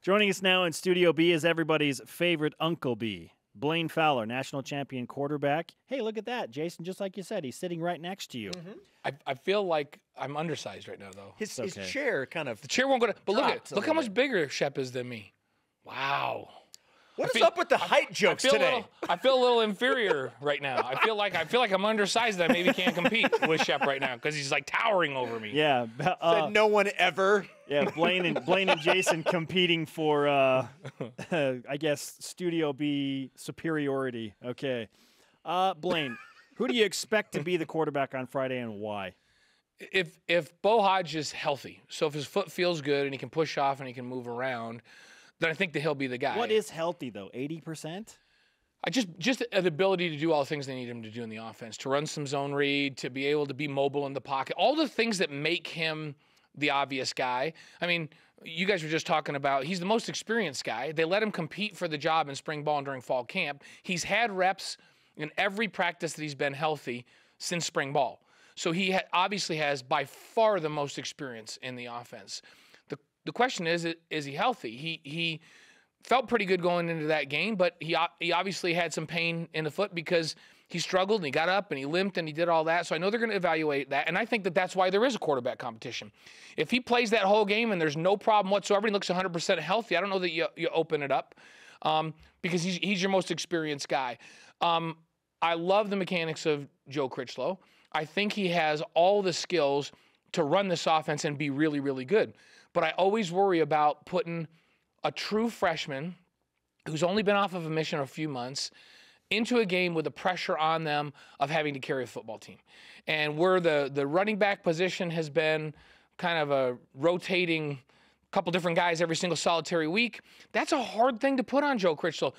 Joining us now in Studio B is everybody's favorite Uncle B, Blaine Fowler, national champion quarterback. Hey, look at that, Jason, just like you said, he's sitting right next to you. I feel like I'm undersized right now, though. His chair kind of. The chair won't go to. But look how much bit. bigger Shep is than me. Wow. What is up with the height jokes today? I feel a little inferior right now. I feel like I'm undersized. I maybe can't compete with Shep right now because he's like towering over me. Yeah. Said no one ever. Yeah, Blaine and Jason competing for, I guess, Studio B superiority. Okay. Blaine, who do you expect to be the quarterback on Friday and why? If Bo Hodge is healthy, so if his foot feels good and he can push off and he can move around, then I think that he'll be the guy. What is healthy, though? 80%? Just the ability to do all the things they need him to do in the offense, to run some zone read, to be able to be mobile in the pocket, all the things that make him the obvious guy. I mean, you guys were just talking about he's the most experienced guy. They let him compete for the job in spring ball and during fall camp. He's had reps in every practice that he's been healthy since spring ball. So he obviously has by far the most experience in the offense. The question is he healthy? He felt pretty good going into that game, but he obviously had some pain in the foot because he struggled and he got up and he limped and he did all that. So I know they're going to evaluate that, and I think that that's why there is a quarterback competition. If he plays that whole game and there's no problem whatsoever and he looks 100% healthy, I don't know that you open it up because he's your most experienced guy. I love the mechanics of Joe Critchlow. I think he has all the skills to run this offense and be really, really good. But I always worry about putting a true freshman who's only been off of a mission a few months into a game with the pressure on them of having to carry a football team. And where the running back position has been kind of a rotating couple different guys every single solitary week, that's a hard thing to put on Joe Critchlow.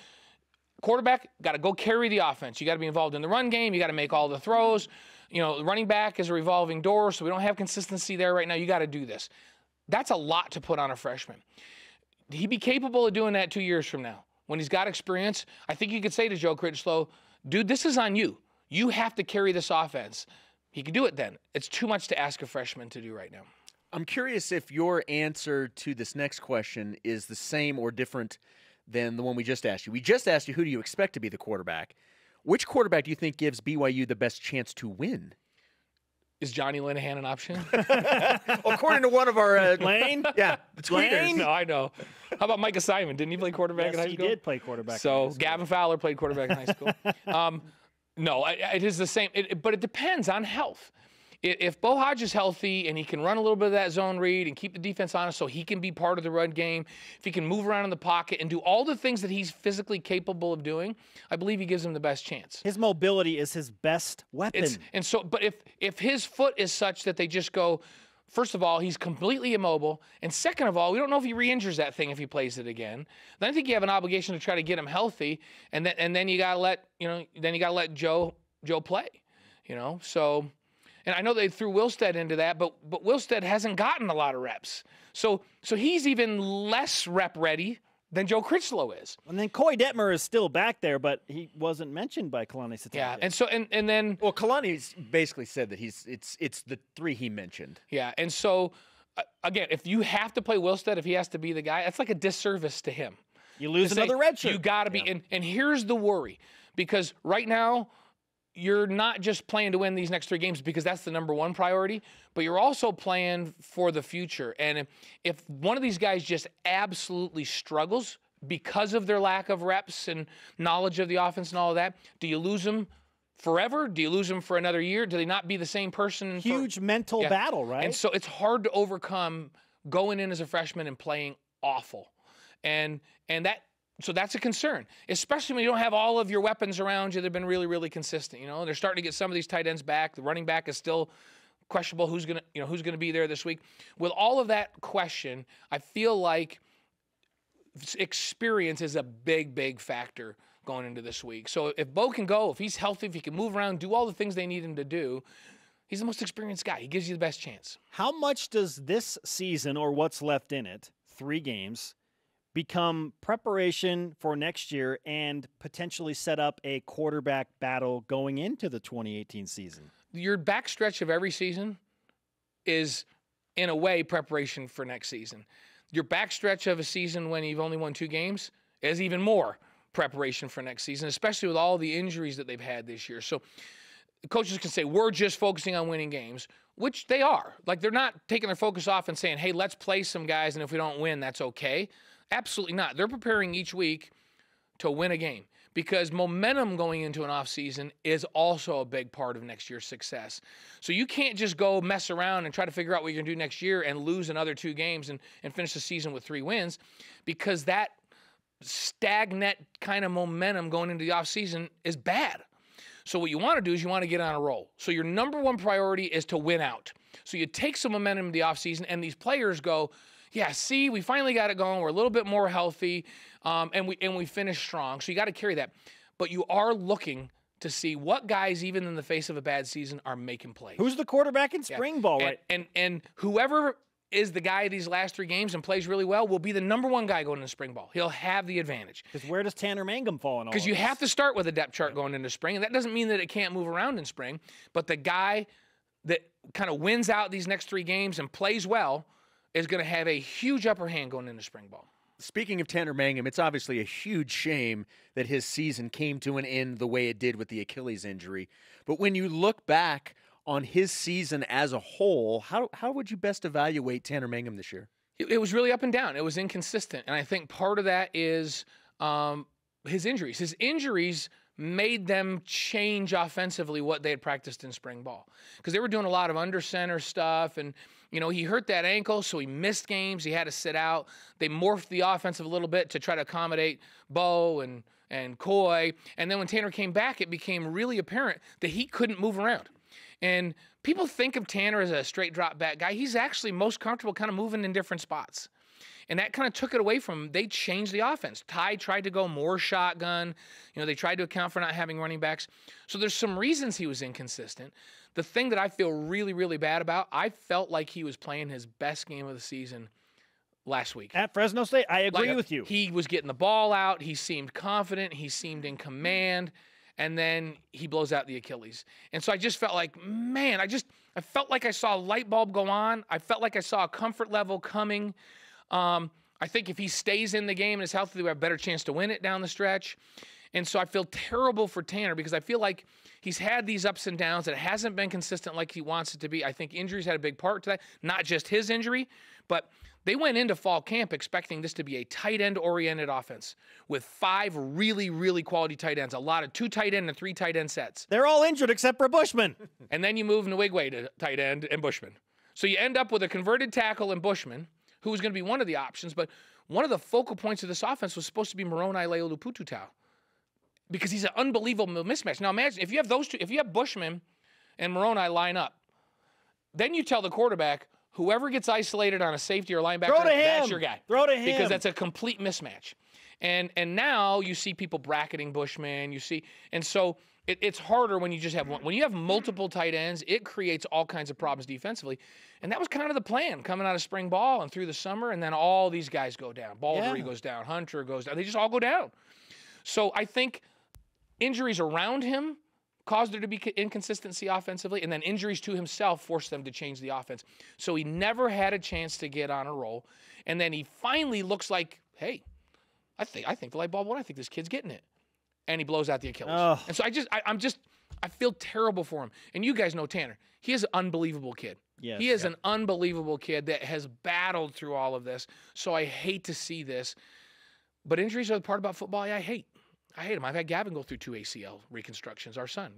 Quarterback, got to go carry the offense. You got to be involved in the run game. You got to make all the throws. You know, running back is a revolving door, so we don't have consistency there right now. You got to do this. That's a lot to put on a freshman. He'd be capable of doing that 2 years from now. When he's got experience, I think you could say to Joe Critchlow, dude, this is on you. You have to carry this offense. He can do it then. It's too much to ask a freshman to do right now. I'm curious if your answer to this next question is the same or different than the one we just asked you. We just asked you, who do you expect to be the quarterback? Which quarterback do you think gives BYU the best chance to win? Is Johnny Linehan an option? According to one of our Blaine? Yeah, the tweeters. No, I know. How about Micah Simon? Didn't he play quarterback in high school? He did play quarterback. So Gavin Fowler played quarterback in high school. No, it is the same. But it depends on health. If Bo Hodge is healthy and he can run a little bit of that zone read and keep the defense honest so he can be part of the run game, if he can move around in the pocket and do all the things that he's physically capable of doing, I believe he gives him the best chance. His mobility is his best weapon. But if his foot is such that they just go, first of all, he's completely immobile, and second of all, we don't know if he re-injures that thing if he plays it again. Then I think you have an obligation to try to get him healthy, and then you gotta let Joe play, So. And I know they threw Wilstead into that, but Wilstead hasn't gotten a lot of reps. So he's even less rep ready than Joe Critchlow is. And then Coy Detmer is still back there, but he wasn't mentioned by Kalani Sitake. Yeah, and then Kalani's basically said that it's the three he mentioned. Yeah, and so again, if you have to play Wilstead, if he has to be the guy, that's like a disservice to him. You lose another red shirt. You got to be, and here's the worry, because right now, you're not just playing to win these next 3 games because that's the number one priority, but you're also playing for the future. And if one of these guys just absolutely struggles because of their lack of reps and knowledge of the offense and all of that, do you lose them forever? Do you lose them for another year? Do they not be the same person? Huge mental battle, right? And so it's hard to overcome going in as a freshman and playing awful. So that's a concern, especially when you don't have all of your weapons around you that have been really, really consistent. They're starting to get some of these tight ends back. The running back is still questionable. Who's gonna be there this week? With all of that question, I feel like experience is a big, big factor going into this week. So if Bo can go, if he's healthy, if he can move around, do all the things they need him to do, he's the most experienced guy. He gives you the best chance. How much does this season, or what's left in it, 3 games, become preparation for next year and potentially set up a quarterback battle going into the 2018 season? Your backstretch of every season is, in a way, preparation for next season. your backstretch of a season when you've only won 2 games is even more preparation for next season, especially with all the injuries that they've had this year. So coaches can say, we're just focusing on winning games, which they are. Like, they're not taking their focus off and saying, hey, let's play some guys, and if we don't win, that's okay. Absolutely not. They're preparing each week to win a game, because momentum going into an offseason is also a big part of next year's success. So you can't just go mess around and try to figure out what you're going to do next year and lose another 2 games and finish the season with 3 wins, because that stagnant kind of momentum going into the offseason is bad. So what you want to do is you want to get on a roll. So your number 1 priority is to win out. So you take some momentum in the offseason, and these players go, yeah, see, we finally got it going. We're a little bit more healthy, and we finish strong. So you got to carry that. But you are looking to see what guys, even in the face of a bad season, are making plays. Who's the quarterback in spring ball, right? And whoever is the guy these last 3 games and plays really well will be the number 1 guy going into spring ball. He'll have the advantage. Because where does Tanner Mangum fall in all Because you have to start with a depth chart going into spring, and that doesn't mean that it can't move around in spring. But the guy that kind of wins out these next 3 games and plays well is going to have a huge upper hand going into spring ball. Speaking of Tanner Mangum, it's obviously a huge shame that his season came to an end the way it did with the Achilles injury. But when you look back on his season as a whole, how would you best evaluate Tanner Mangum this year? It was really up and down. It was inconsistent. And I think part of that is his injuries. His injuries made them change offensively what they had practiced in spring ball, because they were doing a lot of under center stuff, and he hurt that ankle, so he missed games. He had to sit out. They morphed the offensive a little bit to try to accommodate Bo and Coy, and then when Tanner came back, it became really apparent that he couldn't move around. And people think of Tanner as a straight drop back guy. He's actually most comfortable kind of moving in different spots. And that kind of took it away from him. They changed the offense. Ty tried to go more shotgun. They tried to account for not having running backs. So there's some reasons he was inconsistent. The thing that I feel really, really bad about, I felt like he was playing his best game of the season last week. At Fresno State, I agree with you. He was getting the ball out. He seemed confident. He seemed in command. And then he blows out the Achilles. And so I just felt like, man, I felt like I saw a light bulb go on. I felt like I saw a comfort level coming. I think if he stays in the game and is healthy, we have a better chance to win it down the stretch. And so I feel terrible for Tanner, because I feel like he's had these ups and downs. It hasn't been consistent like he wants it to be. I think injuries had a big part to that. Not just his injury, but they went into fall camp expecting this to be a tight end-oriented offense with 5 really, really quality tight ends, a lot of 2 tight end and 3 tight end sets. They're all injured except for Bushman. And then you move Nwigwe to tight end and Bushman. So you end up with a converted tackle in Bushman, who was going to be one of the options, but one of the focal points of this offense was supposed to be Moroni Leolupututau, because he's an unbelievable mismatch. Now imagine if you have those 2, if you have Bushman and Moroni line up, then you tell the quarterback, whoever gets isolated on a safety or linebacker, that's your guy. Throw to him. Because that's a complete mismatch. And now you see people bracketing Bushman. And so it's harder when you just have one. When you have multiple tight ends, it creates all kinds of problems defensively. And that was kind of the plan coming out of spring ball and through the summer. And then all these guys go down. Baldry goes down. Hunter goes down. They just all go down. So I think injuries around him caused there to be inconsistency offensively, and then injuries to himself forced them to change the offense. So he never had a chance to get on a roll. And then he finally looks like, hey, I think the light bulb went. I think this kid's getting it. And he blows out the Achilles. Oh. And so I feel terrible for him. And you guys know Tanner. He is an unbelievable kid. Yes. He is an unbelievable kid that has battled through all of this. So I hate to see this. But injuries are the part about football I hate. I hate him. I've had Gavin go through 2 ACL reconstructions, our son.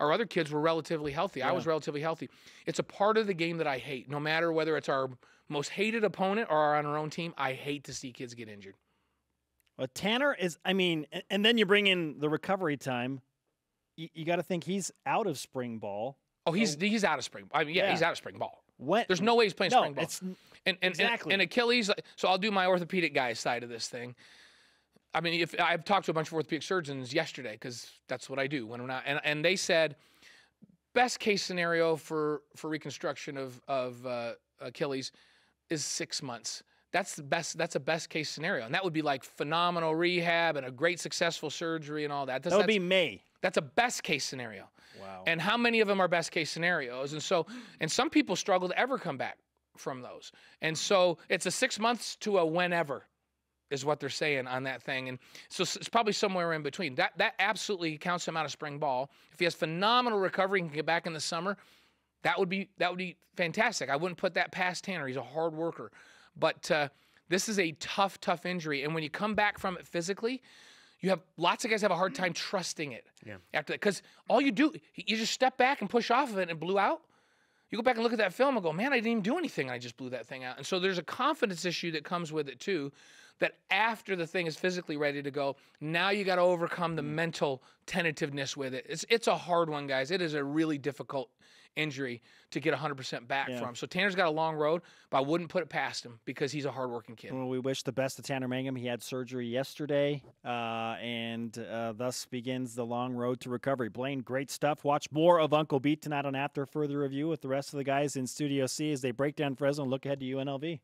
Our other kids were relatively healthy. Yeah. I was relatively healthy. It's a part of the game that I hate. No matter whether it's our most hated opponent or on our own team, I hate to see kids get injured. Well, Tanner is, and then you bring in the recovery time. You got to think he's out of spring ball. Oh, he's out of spring. He's out of spring ball. There's no way he's playing spring ball. Exactly. And Achilles, so I'll do my orthopedic guy side of this thing. If I've talked to a bunch of orthopedic surgeons yesterday, because that's what I do when I'm not, and they said best case scenario for reconstruction of Achilles is 6 months. That's a best case scenario, and that would be like phenomenal rehab and a great successful surgery and all that. That would be May. That's a best case scenario. Wow. And how many of them are best case scenarios? And some people struggle to ever come back from those. And so it's a 6 months to a whenever is what they're saying on that thing. And so it's probably somewhere in between. That absolutely counts him out of spring ball. If he has phenomenal recovery and can get back in the summer, that would be fantastic. I wouldn't put that past Tanner. He's a hard worker. But this is a tough, tough injury. And when you come back from it physically, you have lots of guys have a hard time trusting it after that. Because all you do, you just step back and push off of it and it blew out. You go back and look at that film and go, man, I didn't even do anything. I just blew that thing out. And so there's a confidence issue that comes with it too, that after the thing is physically ready to go, now you got to overcome the mental tentativeness with it. It's a hard one, guys. It is a really difficult injury to get 100% back from. So Tanner's got a long road, but I wouldn't put it past him because he's a hardworking kid. Well, we wish the best to Tanner Mangum. He had surgery yesterday, and thus begins the long road to recovery. Blaine, great stuff. Watch more of Uncle Beat tonight on After Further Review with the rest of the guys in Studio C as they break down Fresno and look ahead to UNLV.